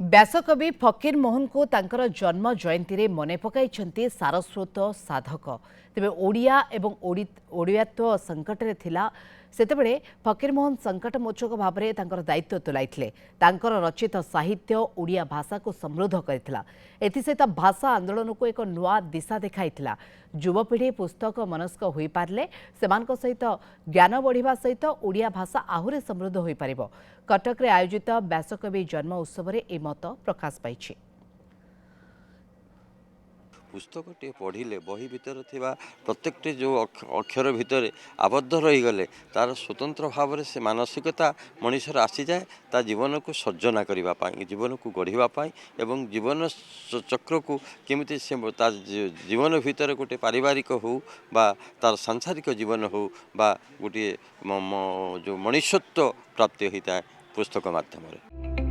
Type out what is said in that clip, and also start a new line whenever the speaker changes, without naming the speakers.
व्यासकवि फकीर मोहन को तांकर जन्म जयंती रे मने पकाइछन्ति सारस्वत साधक तेबे ओडिया एवं ओडियात्व संकट रे थिला सेतेबेले फकीरमोहन संकटमोचक भाव में तांकर दायित्व तुलाइथिले। तांकर रचित साहित्य ओडिया भाषा को समृद्ध करथिला। एथिसहित भाषा आंदोलन को एक नुआ दिशा देखाइथिला। युवपीढ़ी पुस्तक मनस्क होई पारले सेमानक सहित ज्ञान बढ़िबा सहित ओडिया भाषा आहुरी समृद्ध होई पारिबो। कटक रे आयोजित व्यासकवि जन्म उत्सव रे ए मत प्रकाश पाइछि।
पुस्तकटे पढ़िले बही भितर थिबा प्रत्येकटे जो अक्षर भितर आबद्ध रहीगले तार स्वतंत्र भाव से मानसिकता मनुष्यर आसी जाए ता जीवन को सर्जना करने जीवन को गढ़ा एवं जीवन चक्र को केमिति से जीवन भितर गोटे पारिवारिक हो बा तार सांसारिक जीवन हो बा गोटे जो मनुष्यत्व प्राप्ति होता है पुस्तक माध्यम।